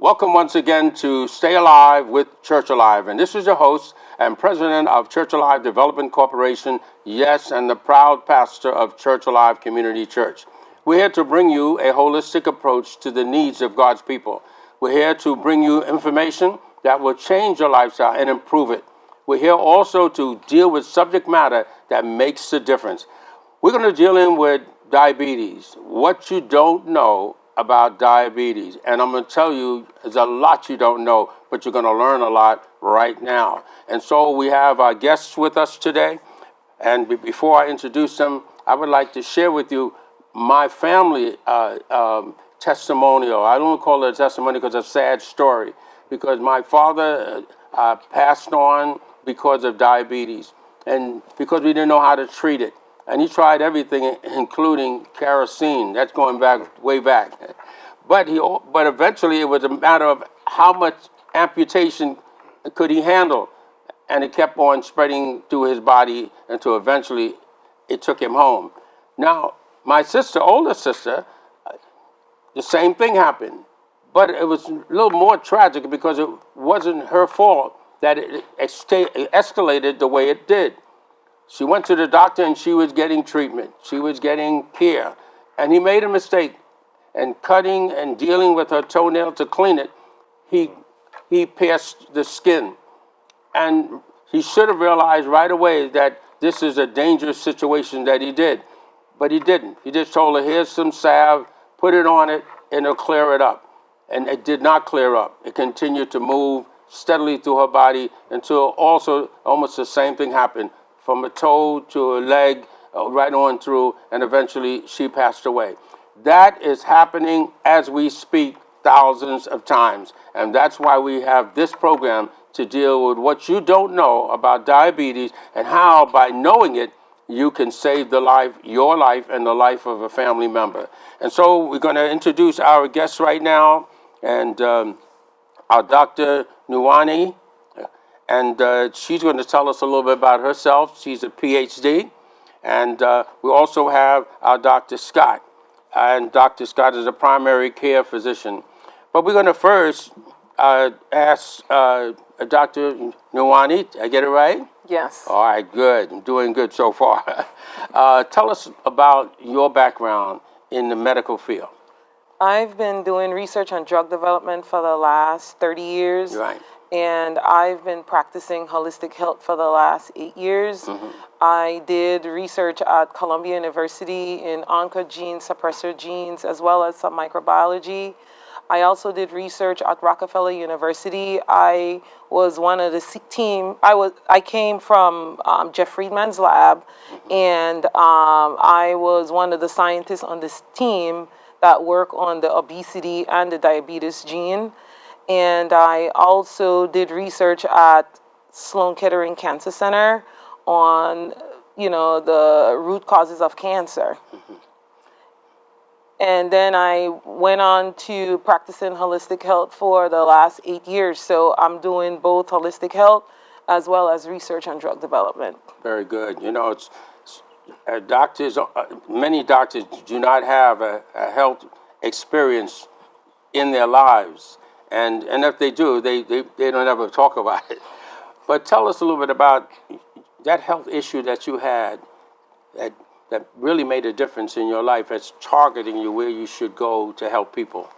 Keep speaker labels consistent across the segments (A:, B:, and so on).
A: Welcome once again to Stay Alive with Church Alive. And this is your host and president of Church Alive Development Corporation, yes, and the proud pastor of Church Alive Community Church. We're here to bring you a holistic approach to the needs of God's people. We're here to bring you information that will change your lifestyle and improve it. We're here also to deal with subject matter that makes a difference. We're going to deal in with diabetes, what you don't know about diabetes. And I'm going to tell you, there's a lot you don't know, but you're going to learn a lot right now. And so we have our guests with us today. And before I introduce them, I would like to share with you my family testimonial. I don't call it a testimony because it's a sad story, because my father passed on because of diabetes and because we didn't know how to treat it. And he tried everything, including kerosene. That's going back, way back. But eventually it was a matter of how much amputation could he handle. And it kept on spreading through his body until eventually it took him home. Now, my sister, older sister, the same thing happened. But it was a little more tragic because it wasn't her fault that it escalated the way it did. She went to the doctor and she was getting treatment. She was getting care. And he made a mistake. And cutting and dealing with her toenail to clean it, he pierced the skin. And he should have realized right away that this is a dangerous situation that he did. But he didn't. He just told her, here's some salve, put it on it, and it'll clear it up. And it did not clear up. It continued to move steadily through her body until also almost the same thing happened, from a toe to a leg, right on through, and eventually she passed away. That is happening as we speak thousands of times. And that's why we have this program to deal with what you don't know about diabetes and how, by knowing it, you can save your life, and the life of a family member. And so we're going to introduce our guest right now, and our Dr. Nuwani. And she's going to tell us a little bit about herself. She's a PhD. And we also have our Dr. Scott. And Dr. Scott is a primary care physician. But we're going to first ask Dr. Nuwani. Did I get it right?
B: Yes.
A: All right, good. I'm doing good so far. Tell us about your background in the medical field.
B: I've been doing research on drug development for the last 30 years.
A: Right.
B: And I've been practicing holistic health for the last 8 years. Mm-hmm. I did research at Columbia University in oncogene suppressor genes, as well as some microbiology. I also did research at Rockefeller University. I was one of the team. I came from Jeff Friedman's lab, mm-hmm. and I was one of the scientists on this team that work on the obesity and the diabetes gene. And I also did research at Sloan Kettering Cancer Center on, the root causes of cancer. Mm-hmm. And then I went on to practicing holistic health for the last 8 years. So I'm doing both holistic health as well as research on drug development.
A: Very good. It's many doctors do not have a health experience in their lives. And if they do, they don't ever talk about it. But tell us a little bit about that health issue that you had that really made a difference in your life, that's targeting you where you should go to help people.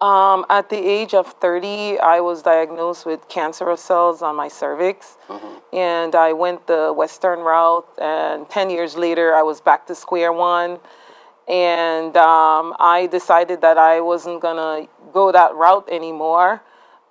B: At the age of 30, I was diagnosed with cancerous cells on my cervix. Mm-hmm. And I went the Western route. And 10 years later, I was back to square one. And I decided that I wasn't going to go that route anymore.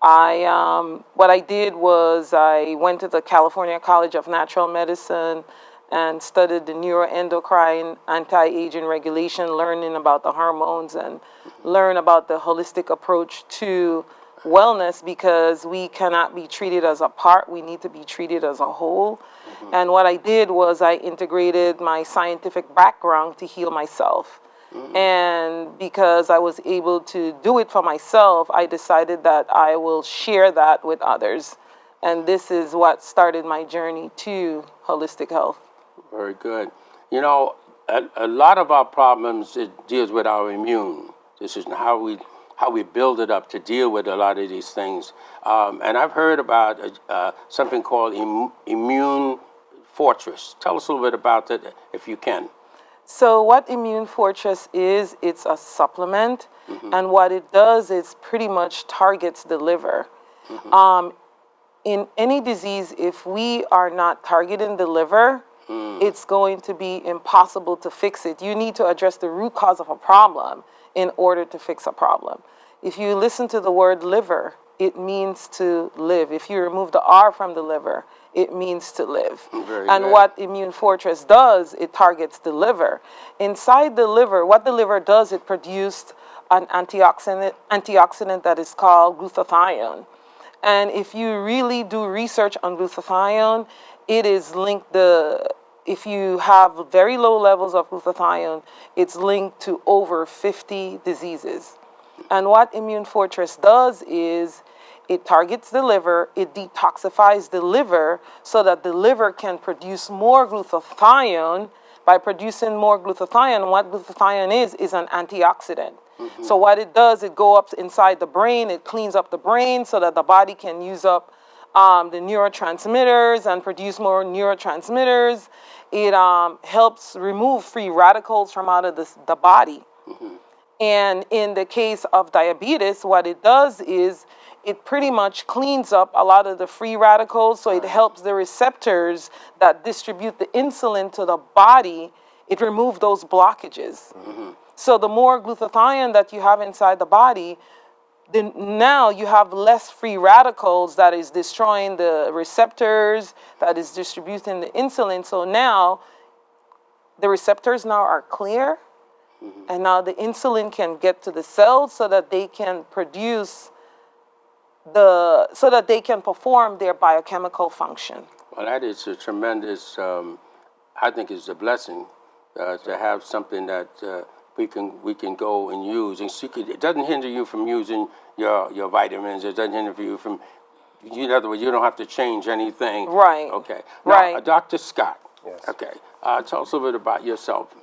B: What I did was I went to the California College of Natural Medicine and studied the neuroendocrine anti-aging regulation, learning about the hormones and learn about the holistic approach to wellness, because we cannot be treated as a part, we need to be treated as a whole. Mm-hmm. And what I did was I integrated my scientific background to heal myself. Mm-hmm. And because I was able to do it for myself, I decided that I will share that with others. And this is what started my journey to holistic health.
A: Very good. A lot of our problems, it deals with our immune. This is how we how we build it up to deal with a lot of these things. And I've heard about something called ImmunoFortress. Tell us a little bit about that, if you can.
B: So what ImmunoFortress is, it's a supplement, and what it does is pretty much targets the liver. In any disease, if we are not targeting the liver, it's going to be impossible to fix it. You need to address the root cause of a problem in order to fix a problem. If you listen to the word liver, it means to live. If you remove the R from the liver, it means to live.
A: Very
B: And
A: good.
B: what ImmunoFortress does, it targets the liver. Inside the liver, what the liver does, it produced an antioxidant that is called glutathione. And if you really do research on glutathione, it is linked if you have very low levels of glutathione, it's linked to over 50 diseases. And what ImmunoFortress does is it targets the liver, it detoxifies the liver so that the liver can produce more glutathione. By producing more glutathione, what glutathione is an antioxidant. So what it does, it goes up inside the brain, it cleans up the brain so that the body can use up the neurotransmitters and produce more neurotransmitters. It helps remove free radicals from out of the body. And in the case of diabetes, what it does is it pretty much cleans up a lot of the free radicals, so it helps the receptors that distribute the insulin to the body, it removes those blockages. So the more glutathione that you have inside the body, then now you have less free radicals that is destroying the receptors, that is distributing the insulin. So now the receptors now are clear, and now the insulin can get to the cells so that they can produce so that they can perform their biochemical function.
A: Well, that is a tremendous, I think it's a blessing to have something that we can go and use. And it doesn't hinder you from using your vitamins. It doesn't hinder you from, in other words, you don't have to change anything.
B: Right.
A: Okay. Now,
B: Right.
A: Dr. Scott.
C: Yes.
A: Okay. Tell us a little bit about yourself.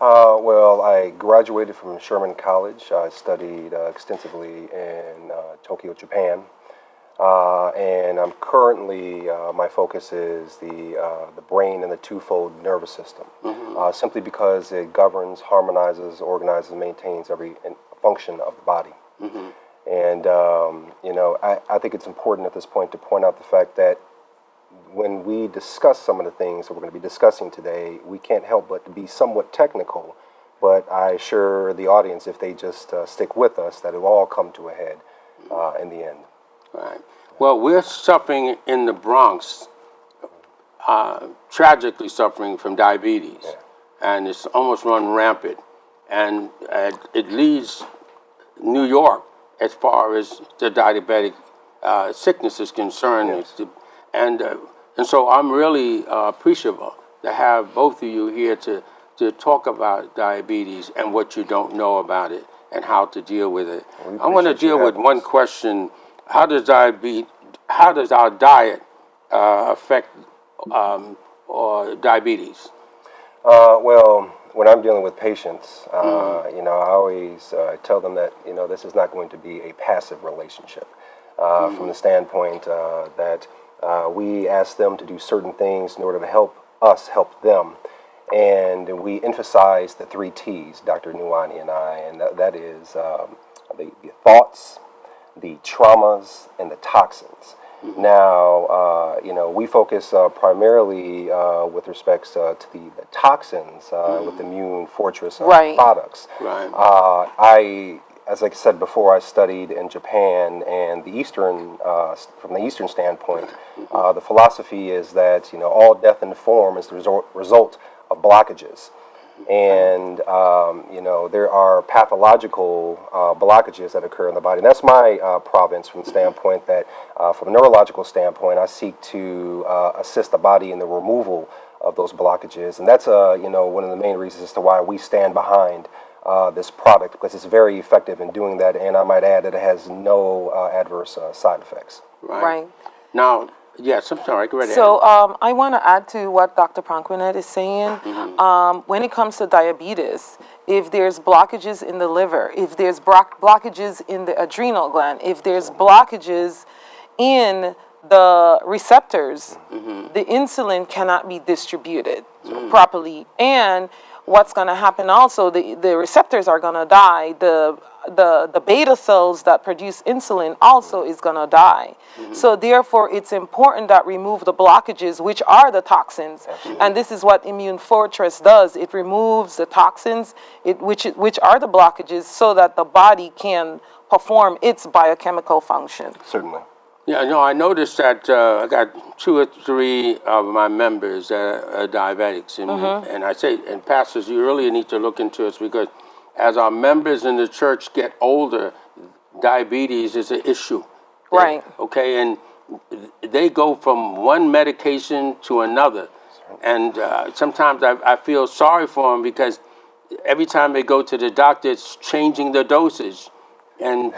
C: Well, I graduated from Sherman College. I studied extensively in Tokyo, Japan. And I'm currently, my focus is the brain and the twofold nervous system, simply because it governs, harmonizes, organizes, and maintains every function of the body. And, I think it's important at this point to point out the fact that when we discuss some of the things that we're going to be discussing today, we can't help but to be somewhat technical, but I assure the audience, if they just stick with us, that it will all come to a head in the end.
A: Right. Well, we're suffering in the Bronx, tragically suffering from diabetes, and it's almost run rampant. And it leads New York as far as the diabetic sickness is concerned.
C: Yes.
A: And so I'm really appreciative to have both of you here to talk about diabetes and what you don't know about it and how to deal with it. I want to deal with one question. How does our diet affect diabetes?
C: Well, when I'm dealing with patients, I always tell them that, this is not going to be a passive relationship from the standpoint that we ask them to do certain things in order to help us help them. And we emphasize the 3 T's, Dr. Nuwani and I, and that is the thoughts, the traumas, and the toxins. Now, we focus primarily with respects to the toxins with the ImmunoFortress products.
A: Right.
C: As I said before, I studied in Japan, and from the Eastern standpoint, the philosophy is that all death in the form is the result of blockages. And, there are pathological blockages that occur in the body. And that's my province from the standpoint that, from a neurological standpoint, I seek to assist the body in the removal of those blockages. And that's, one of the main reasons as to why we stand behind this product, because it's very effective in doing that. And I might add that it has no adverse side effects.
B: Right.
A: Now, yes, I'm sorry. Go right ahead.
B: So I want to add to what Dr. Pranquinet is saying. When it comes to diabetes, if there's blockages in the liver, if there's blockages in the adrenal gland, if there's blockages in the receptors, the insulin cannot be distributed properly. And what's going to happen also, the receptors are going to die. The beta cells that produce insulin also is going to die. So therefore, it's important that remove the blockages, which are the toxins. And this is what ImmunoFortress does. It removes the toxins, which are the blockages, so that the body can perform its biochemical function.
C: Certainly.
A: Yeah, no, I noticed that I got 2 or 3 of my members that are diabetics. And I say, and pastors, you really need to look into this, because as our members in the church get older, diabetes is an issue.
B: Right.
A: Okay, and they go from one medication to another. And sometimes I feel sorry for them, because every time they go to the doctor, it's changing the dosage and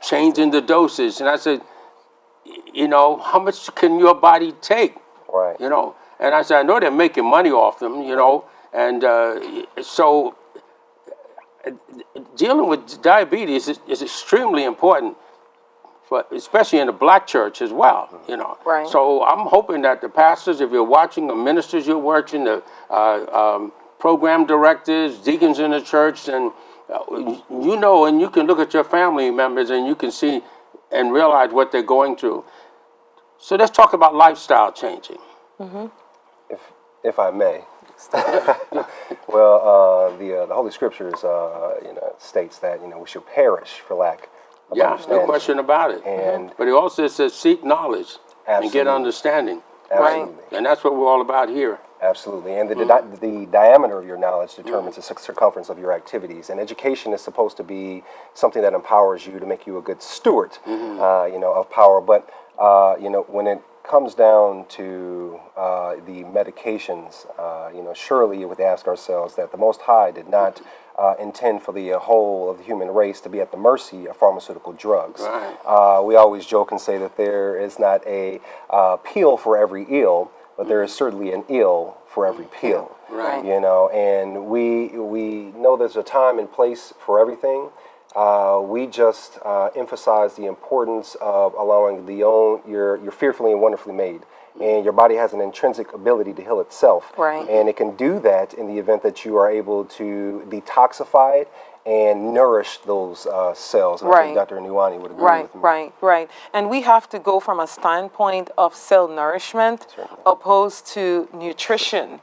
A: changing the dosage. And I said, you know, how much can your body take?
C: Right.
A: You know, and I said, I know they're making money off them, you know, and so dealing with diabetes is extremely important, especially in the black church as well, you know.
B: Right.
A: So I'm hoping that the pastors, if you're watching, the ministers you're watching, the program directors, deacons in the church, and you know, and you can look at your family members and you can see and realize what they're going through. So let's talk about lifestyle changing.
C: If I may. Well, the Holy Scriptures, states that we should perish for lack of
A: Yeah,
C: understanding.
A: no question about it.
C: And
A: But it also says seek knowledge and get
C: Absolutely.
A: understanding.
C: Absolutely.
A: And that's what we're all about here.
C: Absolutely. And the diameter of your knowledge determines the circumference of your activities. And education is supposed to be something that empowers you to make you a good steward, of power. But, when it comes down to the medications, surely you would ask ourselves that the Most High did not intend for the whole of the human race to be at the mercy of pharmaceutical drugs.
A: Right.
C: We always joke and say that there is not a pill for every ill, but there is certainly an ill for every pill.
A: Right.
C: And we know there's a time and place for everything. We just emphasize the importance of allowing you're fearfully and wonderfully made. And your body has an intrinsic ability to heal itself.
B: Right.
C: And it can do that in the event that you are able to detoxify it and nourish those cells. And I think
B: Right.
C: Dr. Nuani would agree with me.
B: Right. And we have to go from a standpoint of cell nourishment opposed to nutrition.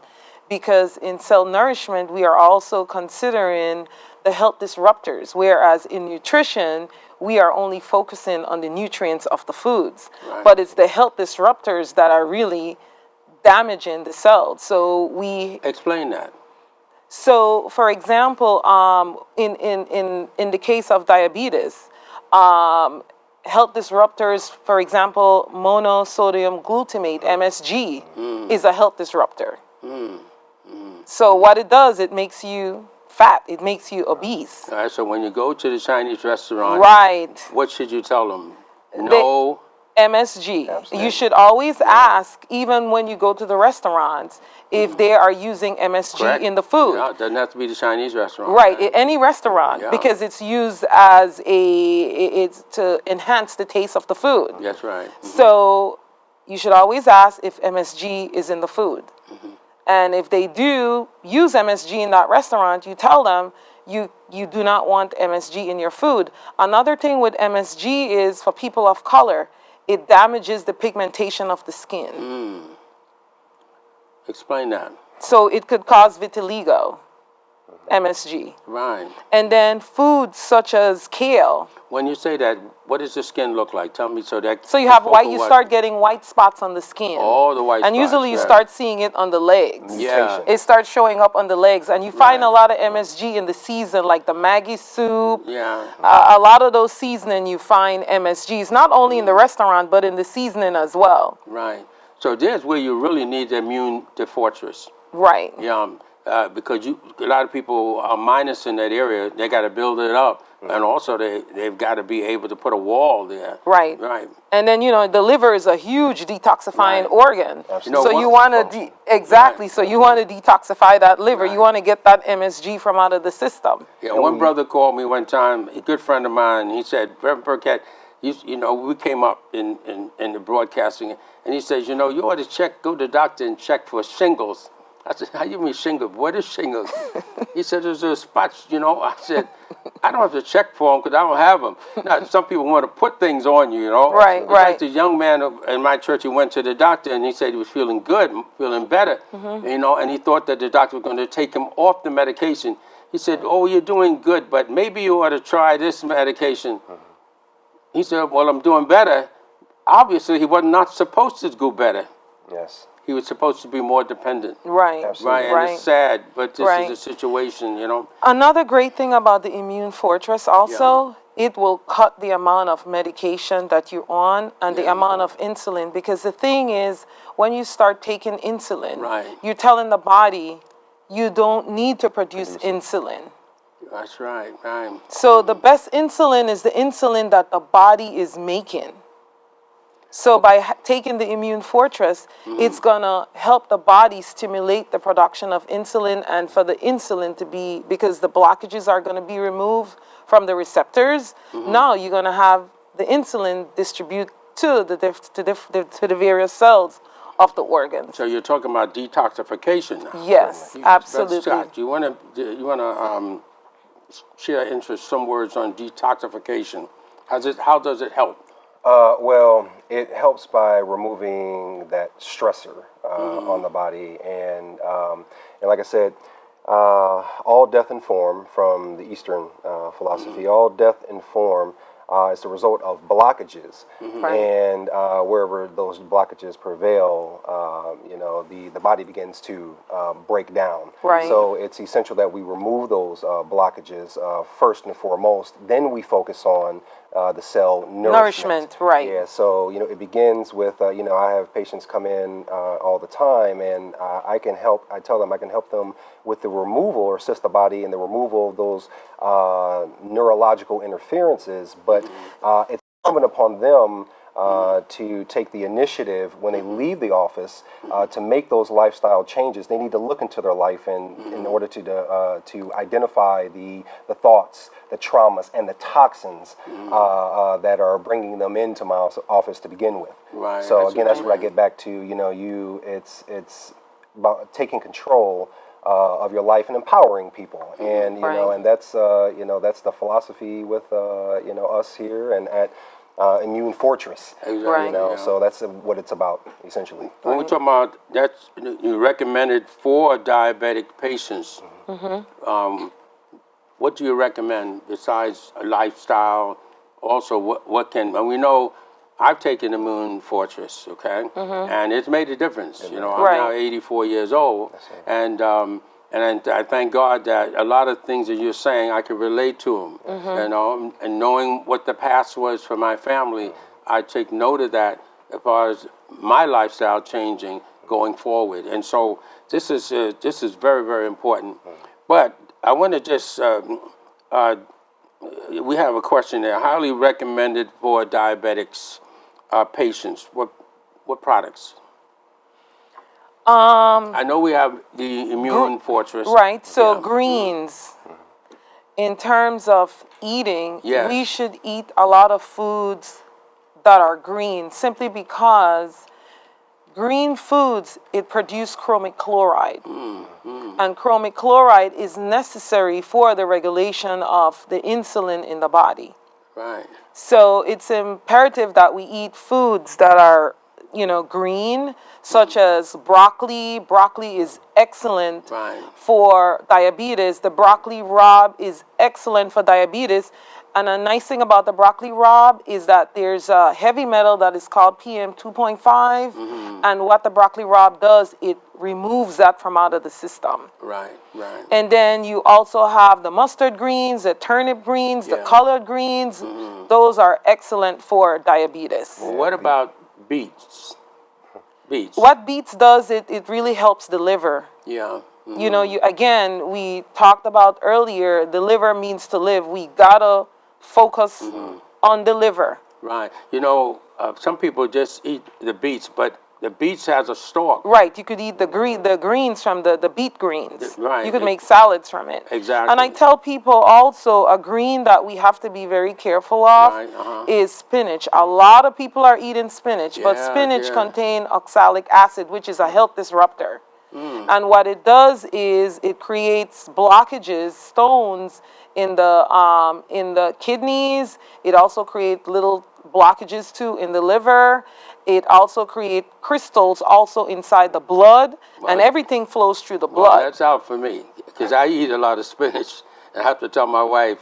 B: Because in cell nourishment, we are also considering the health disruptors, whereas in nutrition, we are only focusing on the nutrients of the foods.
A: Right.
B: But it's the health disruptors that are really damaging the cells. So we
A: Explain that.
B: So, for example, in the case of diabetes, health disruptors, for example, monosodium glutamate, MSG, is a health disruptor. So what it does, it makes you fat, it makes you obese.
A: All right, so when you go to the Chinese restaurant,
B: Right.
A: what should you tell them? No.
B: MSG. You should always ask, even when you go to the restaurants, if they are using MSG
A: Correct.
B: in the food.
A: Yeah, it doesn't have to be the Chinese restaurant.
B: Right, in any restaurant,
A: Yeah.
B: because it's used as it's to enhance the taste of the food.
A: That's right.
B: So you should always ask if MSG is in the food. And if they do use MSG in that restaurant, you tell them you do not want MSG in your food. Another thing with MSG is for people of color, it damages the pigmentation of the skin.
A: Explain that.
B: So it could cause vitiligo, MSG.
A: Right.
B: And then foods such as kale.
A: When you say that, what does the skin look like? Tell me so that.
B: So you have
A: folk
B: you
A: will
B: start getting white spots on the skin.
A: Oh, the white
B: And
A: spots,
B: usually you
A: yeah.
B: start seeing it on the legs.
A: Yeah.
B: It starts showing up on the legs. And you find
A: Right.
B: a lot of MSG in the season, like the Maggi soup.
A: Yeah.
B: A lot of those seasoning, you find MSGs, not only in the restaurant, but in the seasoning as well.
A: Right. So there's where you really need the ImmunoFortress.
B: Right.
A: Yeah. because a lot of people are minus in that area. They got to build it up, and also they've got to be able to put a wall there.
B: Right.
A: Right.
B: And then, the liver is a huge detoxifying
A: Right.
B: organ.
C: Absolutely.
B: So you want to, exactly,
A: Right.
B: so you want to detoxify that liver.
A: Right.
B: You want to get that MSG from out of the system.
A: Yeah, one brother called me one time, a good friend of mine. He said, Reverend Burkett, we came up in the broadcasting, and he says, you ought to go to the doctor and check for shingles. I said, how you mean shingles? What is shingles? He said, there's a spots, I said, I don't have to check for them because I don't have them. Now, some people want to put things on you,
B: Right,
A: It's
B: right.
A: like the young man in my church, he went to the doctor and he said he was feeling good, feeling better, and he thought that the doctor was going to take him off the medication. He said, oh, you're doing good, but maybe you ought to try this medication. He said, well, I'm doing better. Obviously, he was not supposed to do better.
C: Yes.
A: He was supposed to be more dependent.
B: Right.
C: Absolutely.
A: Right, and it's sad, but this
B: Right.
A: is the situation,
B: Another great thing about the ImmunoFortress also, it will cut the amount of medication that you're on and the amount of insulin. Because the thing is, when you start taking insulin,
A: Right.
B: you're telling the body you don't need to produce insulin.
A: That's right, right.
B: So the best insulin is the insulin that the body is making. So by taking the ImmunoFortress, it's going to help the body stimulate the production of insulin, and for the insulin to be, because the blockages are going to be removed from the receptors, now you're going to have the insulin distribute to the various cells of the organs.
A: So you're talking about detoxification now.
B: Yes,
A: Brother
B: absolutely.
A: Scott, do you want to share interest some words on detoxification? How does it help?
C: Well, it helps by removing that stressor on the body, and like I said, all death in form from the Eastern philosophy. All death in form is the result of blockages, and wherever those blockages prevail, the body begins to break down.
B: Right.
C: So it's essential that we remove those blockages first and foremost. Then we focus on the cell nourishment.
B: Right.
C: Yeah. So it begins with I have patients come in all the time, and I tell them I can help them with the removal, or assist the body in the removal of those neurological interferences. But it's incumbent upon them to take the initiative when they leave the office to make those lifestyle changes. They need to look into their life in order to identify the thoughts, the traumas, and the toxins that are bringing them into my office to begin with.
A: Right.
C: So again, that's where I get back to it's about taking control of your life and empowering people, and and that's that's the philosophy with us here and at ImmunoFortress.
A: Exactly.
C: So that's what it's about essentially.
A: When we're talking about that's you recommended for diabetic patients, what do you recommend besides a lifestyle? Also, what can, and we know I've taken ImmunoFortress, okay, and it's made a difference. I'm now 84 years old, and I thank God that a lot of things that you're saying I can relate to them. And knowing what the past was for my family, I take note of that as far as my lifestyle changing going forward. And so this is very, very important. But I want to just we have a question there. Highly recommended for diabetics patients. What products? I know we have the ImmunoFortress.
B: Right. So greens. In terms of eating,
A: Yes.
B: we should eat a lot of foods that are green, simply because green foods, it produce chromic chloride. And chromic chloride is necessary for the regulation of the insulin in the body.
A: Right.
B: So it's imperative that we eat foods that are, green, such as broccoli. Broccoli is excellent for diabetes. The broccoli rabe is excellent for diabetes. And a nice thing about the broccoli rabe is that there's a heavy metal that is called PM 2.5. And what the broccoli rabe does, it removes that from out of the system.
A: Right.
B: And then you also have the mustard greens, the turnip greens, the collard greens. Those are excellent for diabetes.
A: Well, what about beets? Beets.
B: What beets does, it really helps the liver.
A: Yeah.
B: You know, we talked about earlier, the liver means to live. We gotta focus on the liver.
A: Right. You know, some people just eat the beets, but the beets has a stalk.
B: Right, you could eat the greens from the beet greens.
A: Right.
B: You could make salads from it.
A: Exactly.
B: And I tell people also a green that we have to be very careful of
A: Right,
B: is spinach. A lot of people are eating spinach, but
A: Yeah,
B: spinach
A: yeah.
B: contains oxalic acid, which is a health disruptor. And what it does is it creates blockages, stones in the kidneys. It also creates little blockages too in the liver. It also creates crystals also inside the blood, and everything flows through the
A: Well,
B: blood.
A: that's out for me because I eat a lot of spinach. And I have to tell my wife,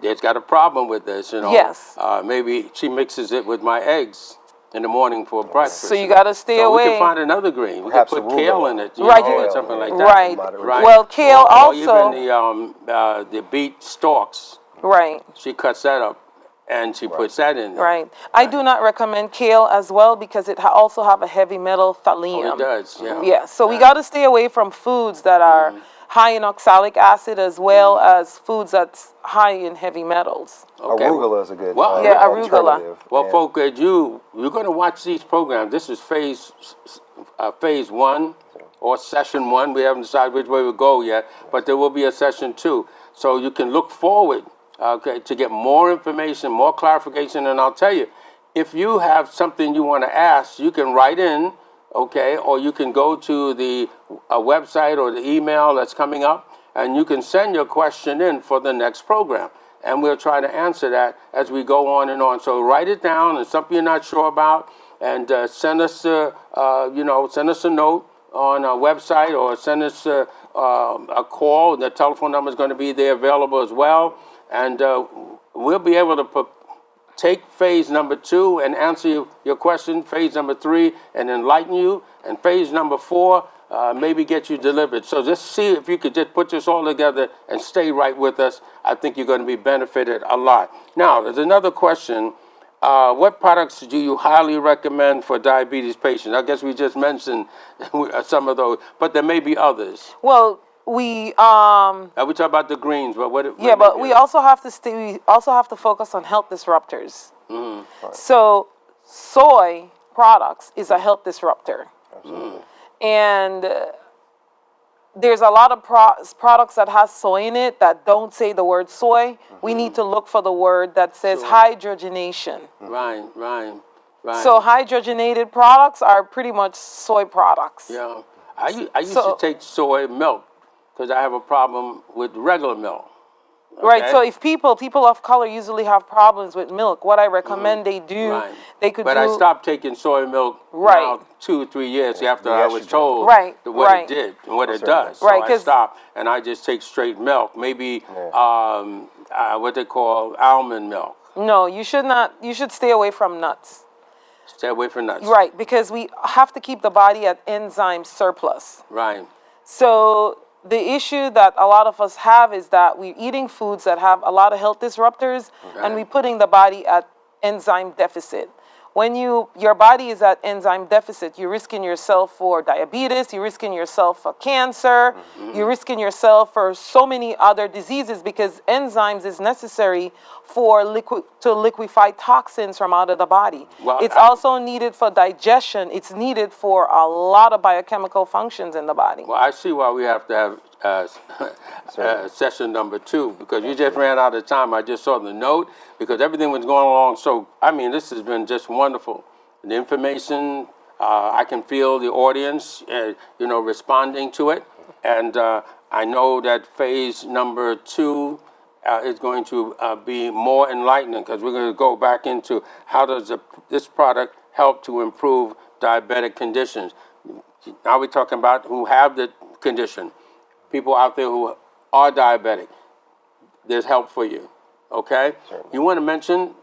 A: there's got a problem with this, you know.
B: Yes.
A: Maybe she mixes it with my eggs in the morning for breakfast.
B: So you got to stay
A: So
B: away.
A: we can find another green. We
C: Perhaps
A: can put
C: arugula.
A: kale in it, you
B: Right,
A: know,
B: you
A: or
B: could-
A: something like that.
B: Right.
C: Moderation.
B: Well, kale
A: or
B: also.
A: even the beet stalks.
B: Right.
A: She cuts that up and she puts that in there.
B: Right. I do not recommend kale as well because it also have a heavy metal thallium.
A: Oh, it does, yeah.
B: Yeah. So we got to stay away from foods that are high in oxalic acid as well as foods that's high in heavy metals.
A: Okay.
C: Arugula is a good
A: Well,
B: Yeah, arugula.
C: alternative.
A: Well,
C: And
A: folk, you're going to watch these programs. This is phase 1 or session 1. We haven't decided which way we'll go yet, but there will be a session 2. So you can look forward to get more information, more clarification. And I'll tell you, if you have something you want to ask, you can write in, okay, or you can go to the website or the email that's coming up, and you can send your question in for the next program. And we'll try to answer that as we go on and on. So write it down, and something you're not sure about, and send us, send us a note on our website, or send us a call. The telephone number is going to be there available as well, and we'll be able to take phase number 2 and answer your question, phase number 3 and enlighten you, and phase number 4 maybe get you delivered. So just see if you could just put this all together and stay right with us. I think you're going to be benefited a lot. Now, there's another question. What products do you highly recommend for diabetes patients? I guess we just mentioned some of those, but there may be others.
B: Well,
A: We talk about the greens, but what?
B: yeah, but we also have to we also have to focus on health disruptors. So soy products is a health disruptor. And there's a lot of products that has soy in it that don't say the word soy. We need to look for the word that says hydrogenation.
A: Right.
B: So hydrogenated products are pretty much soy products.
A: Yeah, I used to take soy milk because I have a problem with regular milk.
B: Right,
A: Okay?
B: so if people of color usually have problems with milk, what I recommend they do,
A: Right.
B: they could
A: But
B: do...
A: I stopped taking soy milk
B: Right.
A: now 2 or 3 years after
C: the
A: I was
C: estrogen.
A: told
B: Right,
A: what
B: right.
A: it did and what it
C: Certainly.
A: does. So
B: Right,
A: I
B: 'cause-
A: stopped, and I just take straight milk, maybe what they call almond milk.
B: No, you should stay away from nuts.
A: Stay away from nuts.
B: Right, because we have to keep the body at enzyme surplus.
A: Right.
B: So the issue that a lot of us have is that we're eating foods that have a lot of health disruptors, and we're putting the body at enzyme deficit. When your body is at enzyme deficit, you're risking yourself for diabetes, you're risking yourself for cancer, you're risking yourself for so many other diseases because enzymes is necessary for to liquefy toxins from out of the body.
A: Well,
B: It's also needed for digestion. It's needed for a lot of biochemical functions in the body.
A: Well, I see why we have to have session number 2 because you just ran out of time. I just saw the note because everything was going along. So, I mean, this has been just wonderful. The information, I can feel the audience, responding to it. And I know that phase number 2 is going to be more enlightening because we're going to go back into how does this product help to improve diabetic conditions. Now we're talking about who have the condition. People out there who are diabetic, there's help for you, okay?
C: Certainly.
A: You want to mention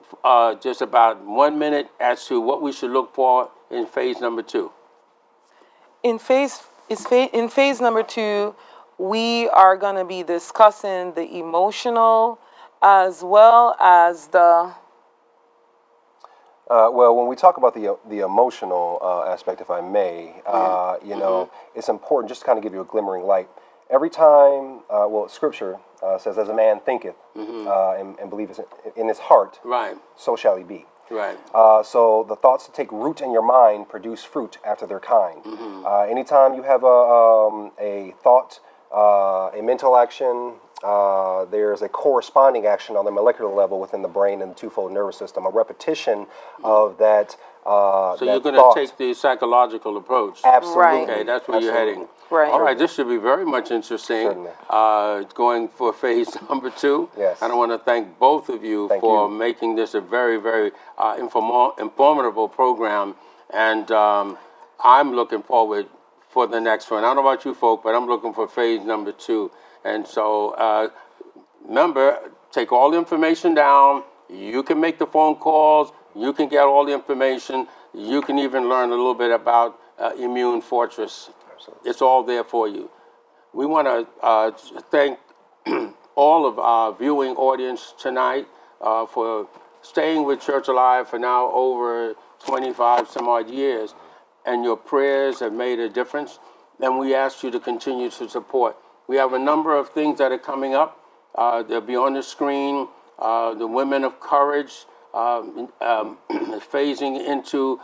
A: just about 1 minute as to what we should look for in phase number 2.
B: In phase number 2, we are going to be discussing the emotional as well as the...
C: Well, when we talk about the emotional aspect, if I may, it's important just to kind of give you a glimmering light. every time, Scripture says, as a man thinketh and believeth in his heart,
A: Right.
C: so shall he be.
A: Right.
C: So the thoughts that take root in your mind produce fruit after their kind. Anytime you have a thought, a mental action, there's a corresponding action on the molecular level within the brain and the twofold nervous system, a repetition of that.
A: So
C: that
A: you're going
C: thought.
A: to take the psychological approach.
C: Absolutely.
B: Right.
A: Okay, that's where you're heading.
B: Right.
A: All right, this should be very much interesting.
C: Certainly.
A: Going for phase number 2.
C: Yes.
A: And I want to thank both of you
C: Thank
A: for
C: you.
A: making this a very, very informative program. And I'm looking forward for the next one. I don't know about you folk, but I'm looking for phase number 2. And so remember, take all the information down. You can make the phone calls. You can get all the information. You can even learn a little bit about ImmunoFortress.
C: Absolutely.
A: It's all there for you. We want to thank all of our viewing audience tonight for staying with Church Alive for now over 25 some odd years. And your prayers have made a difference. And we ask you to continue to support. We have a number of things that are coming up. They'll be on the screen. The Women of Courage, phasing into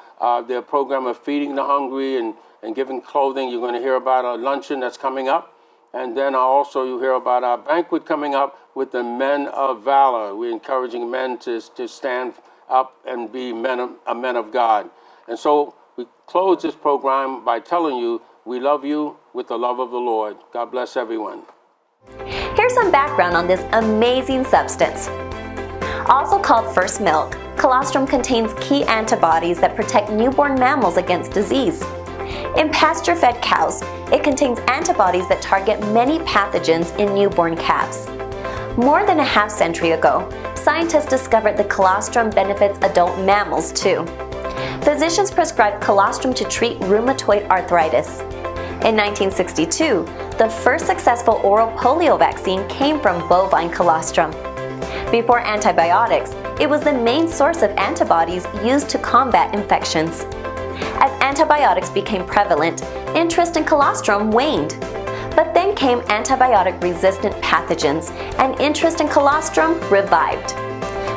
A: their program of feeding the hungry and giving clothing. You're going to hear about a luncheon that's coming up. And then also you hear about our banquet coming up with the Men of Valor. We're encouraging men to stand up and be men of God. And so we close this program by telling you we love you with the love of the Lord. God bless everyone.
D: Here's some background on this amazing substance. Also called first milk, colostrum contains key antibodies that protect newborn mammals against disease. In pasture-fed cows, it contains antibodies that target many pathogens in newborn calves. More than a half century ago, scientists discovered that colostrum benefits adult mammals too. Physicians prescribed colostrum to treat rheumatoid arthritis. In 1962, the first successful oral polio vaccine came from bovine colostrum. Before antibiotics, it was the main source of antibodies used to combat infections. As antibiotics became prevalent, interest in colostrum waned. But then came antibiotic-resistant pathogens, and interest in colostrum revived.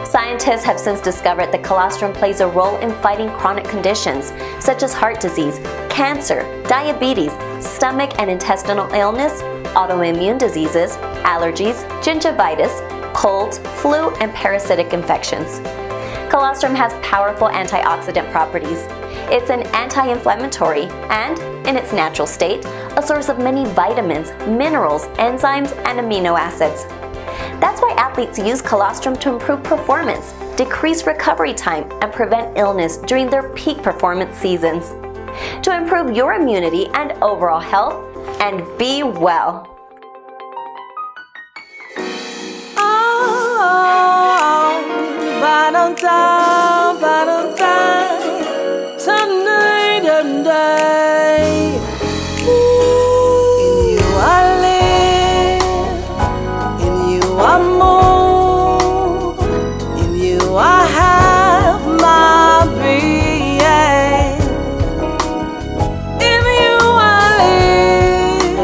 D: Scientists have since discovered that colostrum plays a role in fighting chronic conditions such as heart disease, cancer, diabetes, stomach and intestinal illness, autoimmune diseases, allergies, gingivitis, colds, flu, and parasitic infections. Colostrum has powerful antioxidant properties. It's an anti-inflammatory and, in its natural state, a source of many vitamins, minerals, enzymes, and amino acids. That's why athletes use colostrum to improve performance, decrease recovery time, and prevent illness during their peak performance seasons. To improve your immunity and overall health, and be well.
E: In you I live, in you I move, in you I have my being. In you I live,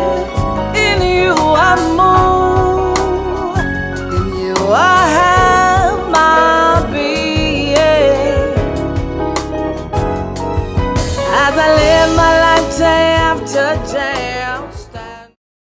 E: in you I move, in you I have my being. As I live my life day after day, I'll stay.